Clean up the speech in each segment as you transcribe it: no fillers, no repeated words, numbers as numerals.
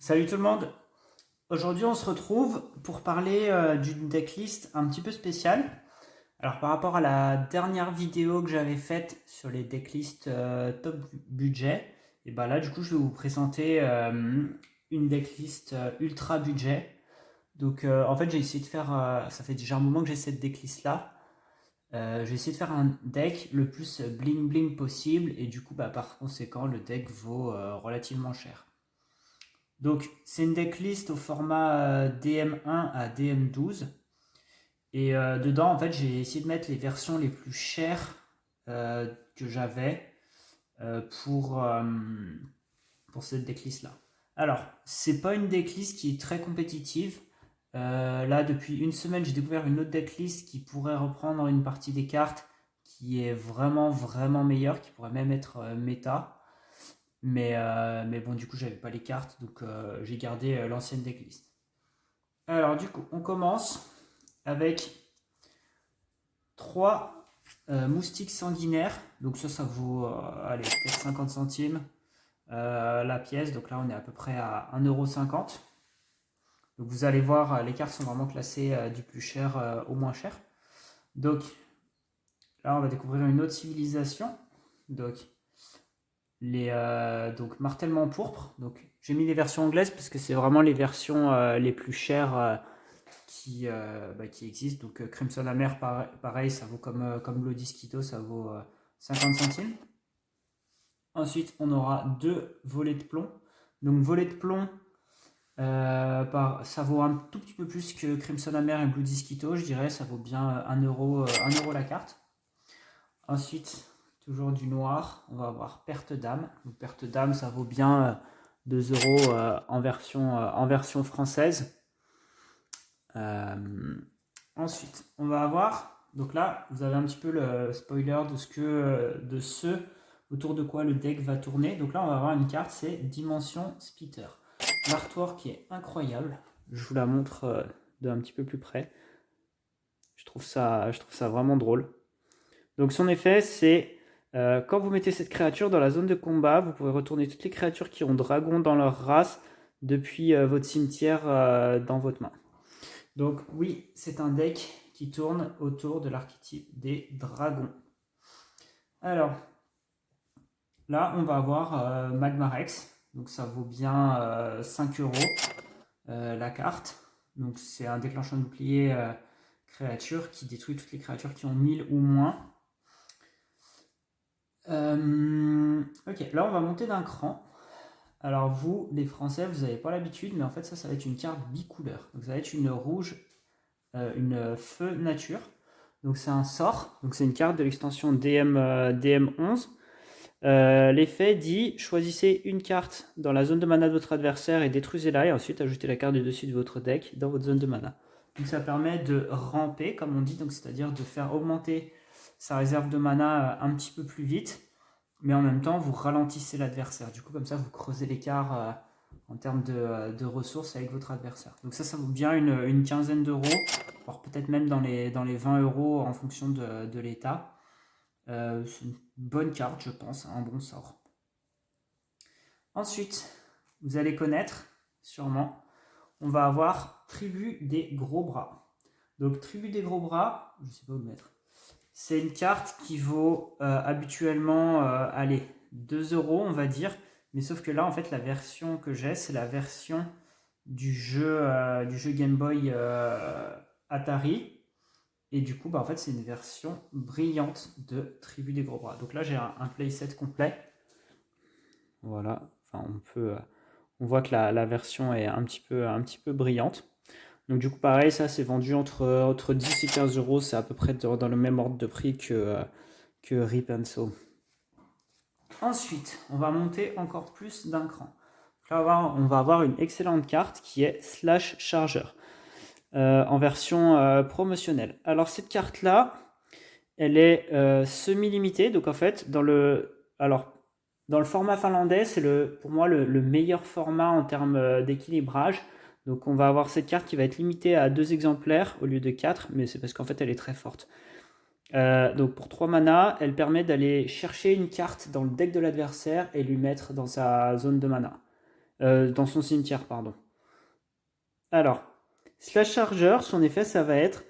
Salut tout le monde! Aujourd'hui on se retrouve pour parler d'une decklist un petit peu spéciale. Alors par rapport à la dernière vidéo que j'avais faite sur les decklists top budget, et ben là du coup je vais vous présenter une decklist ultra budget. Donc en fait j'ai essayé de faire, ça fait déjà un moment que j'ai cette decklist là. J'ai essayé de faire un deck le plus bling bling possible et du coup par conséquent le deck vaut relativement cher. Donc, c'est une decklist au format DM1 à DM12. Et dedans, en fait, j'ai essayé de mettre les versions les plus chères que j'avais euh, pour, euh, pour cette decklist-là. Alors, c'est pas une decklist qui est très compétitive. Là, depuis une semaine, j'ai découvert une autre decklist qui pourrait reprendre une partie des cartes qui est vraiment, vraiment meilleure, qui pourrait même être méta. Mais bon, du coup, j'avais pas les cartes, donc j'ai gardé l'ancienne decklist. Alors, du coup, on commence avec 3 moustiques sanguinaires. Donc, ça vaut allez, peut-être 50 centimes la pièce. Donc là, on est à peu près à 1,50 €. Donc, vous allez voir, les cartes sont vraiment classées du plus cher au moins cher. Donc, là, on va découvrir une autre civilisation. Donc, donc martèlement pourpre. Donc, j'ai mis les versions anglaises parce que c'est vraiment les versions les plus chères qui existent. Donc Crimson Amer, pareil, ça vaut comme Lodisquito, ça vaut 50 centimes. Ensuite, on aura 2 volets de plomb. Donc volet de plomb, ça vaut un tout petit peu plus que Crimson Amer et Blue Disquito, je dirais, ça vaut bien 1 euro, 1 € la carte. Ensuite, toujours du noir, on va avoir perte d'âme. Donc perte d'âme, ça vaut bien 2 euros en version française. Ensuite, on va avoir, donc là, vous avez un petit peu le spoiler de ce autour de quoi le deck va tourner. Donc là, on va avoir une carte, c'est Dimension Spitter. L'artwork est incroyable. Je vous la montre d'un petit peu plus près. Je trouve ça vraiment drôle. Donc son effet, c'est quand vous mettez cette créature dans la zone de combat, vous pouvez retourner toutes les créatures qui ont dragon dans leur race depuis votre cimetière dans votre main. Donc oui, c'est un deck qui tourne autour de l'archétype des dragons. Alors, là, on va avoir Magma Rex. Donc ça vaut bien 5 € la carte. Donc c'est un déclencheur de bouclier créature qui détruit toutes les créatures qui ont 1000 ou moins. Ok, là on va monter d'un cran. Alors vous, les Français, vous n'avez pas l'habitude, mais en fait ça va être une carte bicouleur. Donc ça va être une rouge, une feu nature. Donc c'est un sort, donc c'est une carte de l'extension DM11. L'effet dit choisissez une carte dans la zone de mana de votre adversaire et détruisez-la, et ensuite ajoutez la carte du dessus de votre deck dans votre zone de mana. Donc ça permet de ramper, comme on dit, donc c'est-à-dire de faire augmenter sa réserve de mana un petit peu plus vite, mais en même temps vous ralentissez l'adversaire. Du coup, comme ça, vous creusez l'écart en termes de ressources avec votre adversaire. Donc ça vaut bien une quinzaine d'euros, voire peut-être même dans les 20 € en fonction de l'état. C'est une bonne carte, je pense, un bon sort. Ensuite, vous allez connaître, sûrement, on va avoir Tribu des Gros Bras. Donc Tribu des Gros Bras, je ne sais pas où le mettre, c'est une carte qui vaut habituellement, allez, 2 € on va dire, mais sauf que là, en fait, la version que j'ai, c'est la version du jeu Game Boy Atari. Et du coup, en fait, c'est une version brillante de Tribu des Gros Bras. Donc là, j'ai un playset complet. Voilà. Enfin, on voit que la version est un petit peu brillante. Donc du coup, pareil, ça, c'est vendu entre 10 et 15 €. C'est à peu près dans le même ordre de prix que Rip and So. Ensuite, on va monter encore plus d'un cran. Là, on va avoir une excellente carte qui est Slash Charger. En version promotionnelle. Alors cette carte là, elle est semi-limitée, donc en fait dans le format finlandais, c'est pour moi le meilleur format en termes d'équilibrage. Donc on va avoir cette carte qui va être limitée à 2 exemplaires au lieu de 4, mais c'est parce qu'en fait elle est très forte. Donc pour 3 mana, elle permet d'aller chercher une carte dans le deck de l'adversaire et lui mettre dans sa zone de mana. dans son cimetière, pardon. Alors, slash chargeur, son effet, ça va être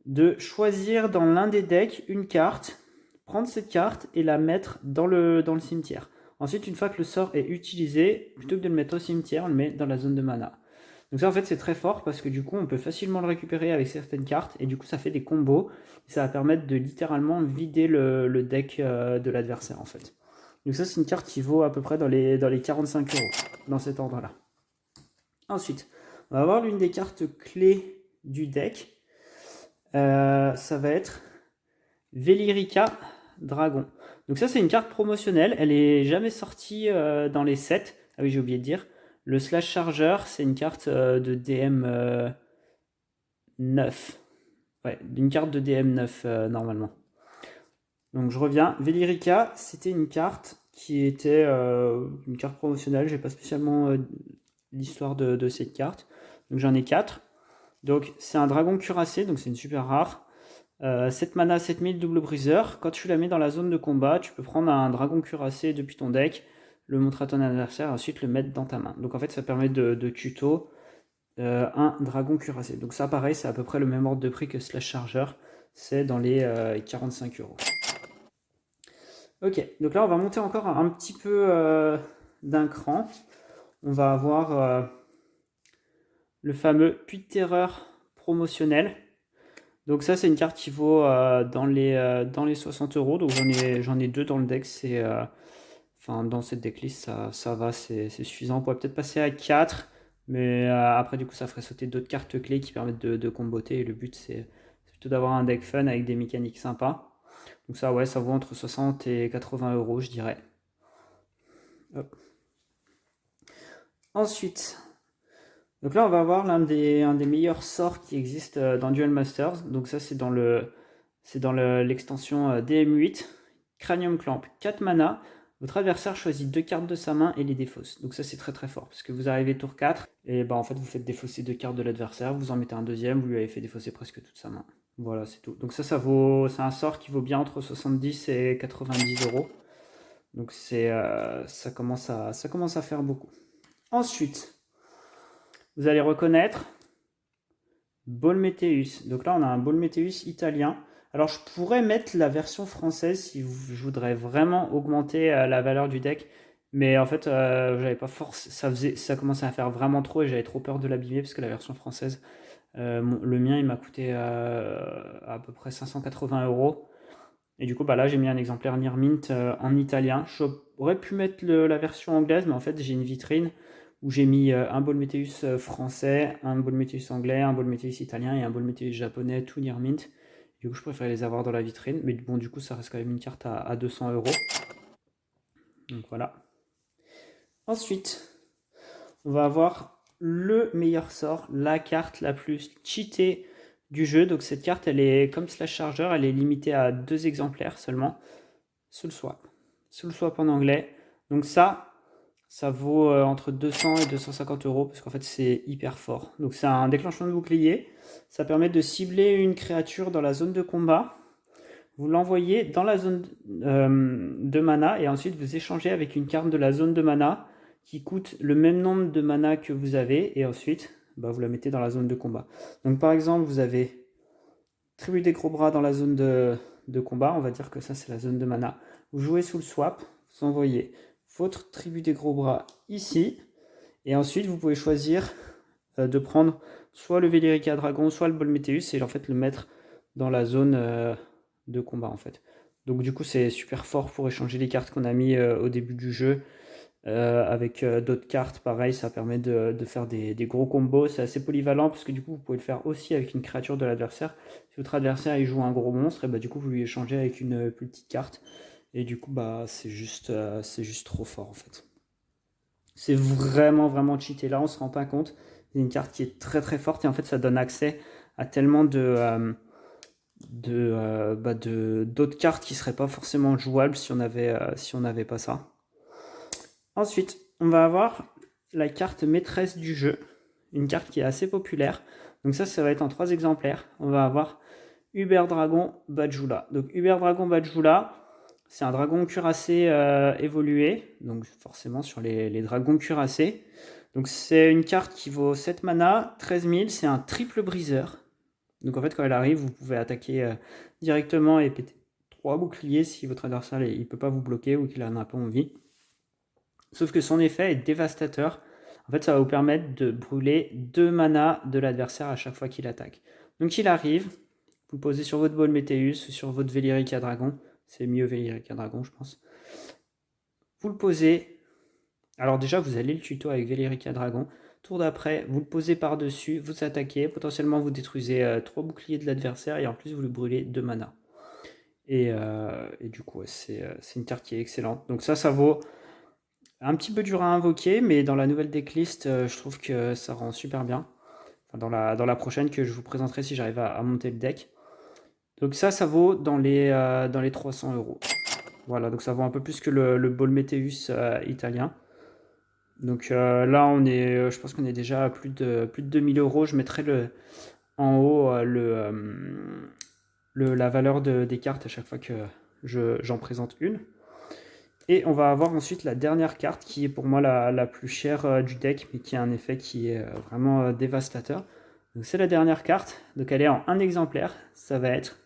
de choisir dans l'un des decks une carte, prendre cette carte et la mettre dans le cimetière. Ensuite, une fois que le sort est utilisé, plutôt que de le mettre au cimetière, on le met dans la zone de mana. Donc ça, en fait, c'est très fort parce que du coup, on peut facilement le récupérer avec certaines cartes et du coup, ça fait des combos. Ça va permettre de littéralement vider le deck de l'adversaire, en fait. Donc ça, c'est une carte qui vaut à peu près dans les 45 €, dans cet ordre-là. Ensuite, on va voir l'une des cartes clés du deck. Ça va être Velirica Dragon. Donc ça, c'est une carte promotionnelle. Elle est jamais sortie dans les sets. Ah oui, j'ai oublié de dire. Le slash chargeur, c'est une carte de DM 9. Ouais, une carte de DM 9 normalement. Donc je reviens. Velirica, c'était une carte qui était une carte promotionnelle. J'ai pas spécialement l'histoire de cette carte. Donc j'en ai 4. Donc c'est un dragon cuirassé, donc c'est une super rare. 7 mana, 7000 double briseur. Quand tu la mets dans la zone de combat, tu peux prendre un dragon cuirassé depuis ton deck, le montrer à ton adversaire et ensuite le mettre dans ta main. Donc en fait ça permet de tuto un dragon cuirassé. Donc ça pareil, c'est à peu près le même ordre de prix que Slash Charger. C'est dans les 45 €. Ok, donc là on va monter encore un petit peu d'un cran. On va avoir le fameux Puits de Terreur promotionnel. Donc ça c'est une carte qui vaut dans les 60 €. Donc j'en ai 2 dans le deck. Enfin dans cette decklist ça va, c'est suffisant. On pourrait peut-être passer à 4. Mais après du coup ça ferait sauter d'autres cartes clés qui permettent de comboter. Et le but c'est plutôt d'avoir un deck fun avec des mécaniques sympas. Donc ça ouais, ça vaut entre 60 et 80 € je dirais. Hop. Ensuite, donc là on va avoir un des meilleurs sorts qui existent dans Duel Masters. Donc ça c'est dans l'extension DM8. Cranium Clamp, 4 mana. Votre adversaire choisit 2 cartes de sa main et les défausse. Donc ça c'est très très fort parce que vous arrivez tour 4 et bah en fait vous faites défausser 2 cartes de l'adversaire, vous en mettez un deuxième, vous lui avez fait défausser presque toute sa main. Voilà, c'est tout. Donc c'est un sort qui vaut bien entre 70 et 90 €. Donc ça commence à faire beaucoup. Ensuite, vous allez reconnaître Bolmeteus. Donc là, on a un Bolmeteus italien. Alors, je pourrais mettre la version française si je voudrais vraiment augmenter la valeur du deck. Mais en fait, j'avais pas force. Ça commençait à faire vraiment trop et j'avais trop peur de l'abîmer parce que la version française, le mien, il m'a coûté à peu près 580 €. Et du coup, bah là, j'ai mis un exemplaire Near Mint en italien. J'aurais pu mettre la version anglaise, mais en fait, j'ai une vitrine où j'ai mis un Bolmeteus français, un Bolmeteus anglais, un Bolmeteus italien et un Bolmeteus japonais, tout Near Mint. Du coup, je préfère les avoir dans la vitrine. Mais bon, du coup, ça reste quand même une carte à 200 €. Donc voilà. Ensuite, on va avoir le meilleur sort, la carte la plus cheatée du jeu. Donc cette carte, elle est comme Slash Charger, elle est limitée à 2 exemplaires seulement. Soul Swap. Soul Swap en anglais. Donc ça vaut entre 200 et 250 € parce qu'en fait c'est hyper fort. Donc c'est un déclenchement de bouclier. Ça permet de cibler une créature dans la zone de combat. Vous l'envoyez dans la zone de mana et ensuite vous échangez avec une carte de la zone de mana qui coûte le même nombre de mana que vous avez et ensuite bah, vous la mettez dans la zone de combat. Donc par exemple vous avez Tribu des Gros Bras dans la zone de combat, on va dire que ça c'est la zone de mana. Vous jouez sous le swap, vous envoyez votre Tribu des Gros Bras ici et ensuite vous pouvez choisir de prendre soit le Velirica Dragon, soit le Bolmeteus et en fait le mettre dans la zone de combat en fait. Donc du coup c'est super fort pour échanger les cartes qu'on a mis au début du jeu avec d'autres cartes. Pareil, ça permet de faire des gros combos. C'est assez polyvalent parce que du coup vous pouvez le faire aussi avec une créature de l'adversaire. Si votre adversaire il joue un gros monstre, et bah, du coup vous lui échangez avec une plus petite carte. Et du coup bah c'est juste trop fort en fait. C'est vraiment vraiment cheaté. Là on se rend pas compte. C'est une carte qui est très très forte et en fait ça donne accès à tellement d'autres cartes qui seraient pas forcément jouables si on n'avait pas ça. Ensuite, on va avoir la carte maîtresse du jeu, une carte qui est assez populaire. Donc ça va être en 3 exemplaires. On va avoir Uber Dragon Bajula. Donc Uber Dragon Bajula, c'est un dragon cuirassé évolué, donc forcément sur les dragons cuirassés. Donc c'est une carte qui vaut 7 mana, 13 000, c'est un triple briseur. Donc en fait quand elle arrive, vous pouvez attaquer directement et péter 3 boucliers si votre adversaire il peut pas vous bloquer ou qu'il en a pas envie. Sauf que son effet est dévastateur. En fait ça va vous permettre de brûler 2 mana de l'adversaire à chaque fois qu'il attaque. Donc il arrive, vous posez sur votre Bol Météus, sur votre Velirica Dragon, c'est mieux Velirica Dragon je pense. Vous le posez, alors déjà vous allez le tuto avec Velirica Dragon, tour d'après vous le posez par-dessus, vous attaquez, potentiellement vous détruisez 3 boucliers de l'adversaire et en plus vous lui brûlez 2 mana. Et du coup c'est une carte qui est excellente. Donc ça vaut un petit peu dur à invoquer, mais dans la nouvelle decklist je trouve que ça rend super bien. Enfin, dans la prochaine que je vous présenterai si j'arrive à monter le deck. Donc ça vaut dans les 300 €. Voilà, donc ça vaut un peu plus que le Bol Météus italien. Donc là, je pense qu'on est déjà à plus de 2000 €. Je mettrai en haut la valeur des cartes à chaque fois que j'en présente une. Et on va avoir ensuite la dernière carte qui est pour moi la plus chère du deck, mais qui a un effet qui est vraiment dévastateur. Donc c'est la dernière carte, donc elle est en un exemplaire, ça va être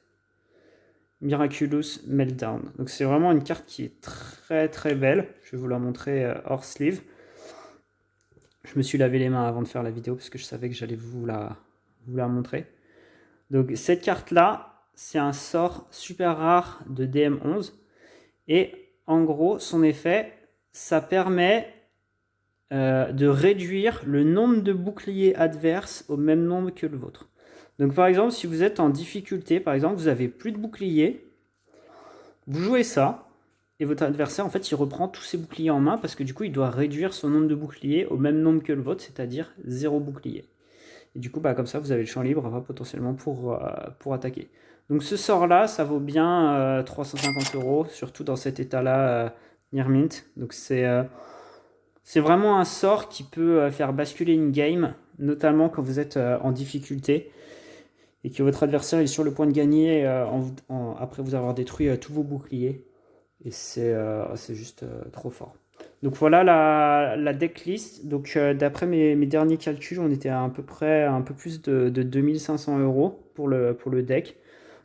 Miraculous Meltdown. Donc c'est vraiment une carte qui est très très belle, je vais vous la montrer hors sleeve. Je me suis lavé les mains avant de faire la vidéo parce que je savais que j'allais vous la montrer. Donc cette carte là, c'est un sort super rare de DM11 et en gros son effet, ça permet de réduire le nombre de boucliers adverses au même nombre que le vôtre. Donc par exemple, si vous êtes en difficulté, par exemple, vous avez plus de boucliers, vous jouez ça, et votre adversaire, en fait, il reprend tous ses boucliers en main, parce que du coup, il doit réduire son nombre de boucliers au même nombre que le vôtre, c'est-à-dire 0 bouclier. Et du coup, comme ça, vous avez le champ libre potentiellement pour attaquer. Donc ce sort-là, ça vaut bien 350 €, surtout dans cet état-là, Near Mint. Donc c'est vraiment un sort qui peut faire basculer une game, notamment quand vous êtes en difficulté et que votre adversaire est sur le point de gagner après vous avoir détruit tous vos boucliers. Et c'est juste trop fort. Donc voilà la decklist. Donc d'après mes derniers calculs, on était à peu près un peu plus de 2500 € pour le deck.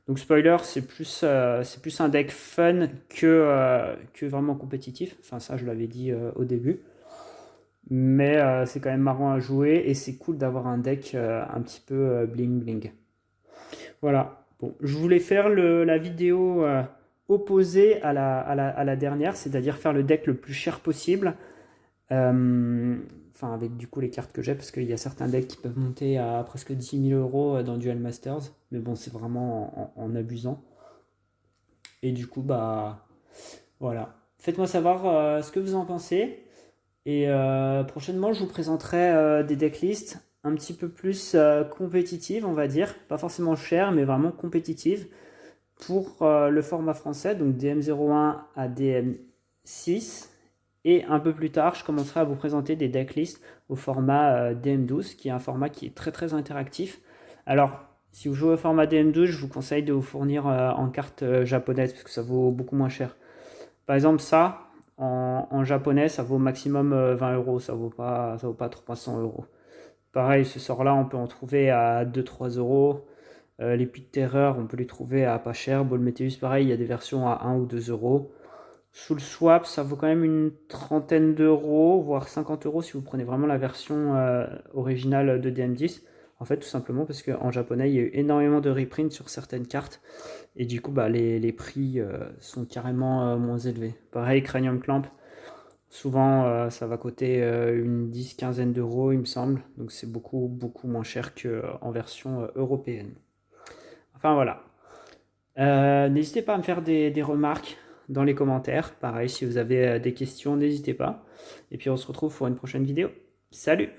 Donc spoiler, c'est plus un deck fun que vraiment compétitif. Enfin ça je l'avais dit au début. Mais c'est quand même marrant à jouer et c'est cool d'avoir un deck un petit peu bling bling. Voilà, bon, je voulais faire la vidéo opposée à la dernière, c'est-à-dire faire le deck le plus cher possible. Enfin, avec du coup les cartes que j'ai, parce qu'il y a certains decks qui peuvent monter à presque 10 000 € dans Duel Masters, mais bon, c'est vraiment en abusant. Et du coup, voilà. Faites-moi savoir ce que vous en pensez. Et prochainement, je vous présenterai des decklists un petit peu plus compétitives, on va dire. Pas forcément chères, mais vraiment compétitives pour le format français, donc DM01 à DM6. Et un peu plus tard, je commencerai à vous présenter des decklists au format DM12, qui est un format qui est très très interactif. Alors, si vous jouez au format DM12, je vous conseille de vous fournir en cartes japonaises, parce que ça vaut beaucoup moins cher. Par exemple, ça, en japonais, ça vaut maximum 20 €, ça vaut pas 300 €. Pareil, ce sort-là, on peut en trouver à 2-3 €. Les Puits de Terreur, on peut les trouver à pas cher. Bol Météus, pareil, il y a des versions à 1 ou 2 €. Soul Swap, ça vaut quand même une trentaine d'euros, voire 50 € si vous prenez vraiment la version originale de DM10. En fait, tout simplement parce qu'en japonais, il y a eu énormément de reprints sur certaines cartes. Et du coup, les prix sont carrément moins élevés. Pareil, Cranium Clamp, souvent ça va coûter une 10-15 €, il me semble. Donc c'est beaucoup, beaucoup moins cher qu'en version européenne. Enfin voilà. N'hésitez pas à me faire des remarques dans les commentaires. Pareil, si vous avez des questions, n'hésitez pas. Et puis on se retrouve pour une prochaine vidéo. Salut!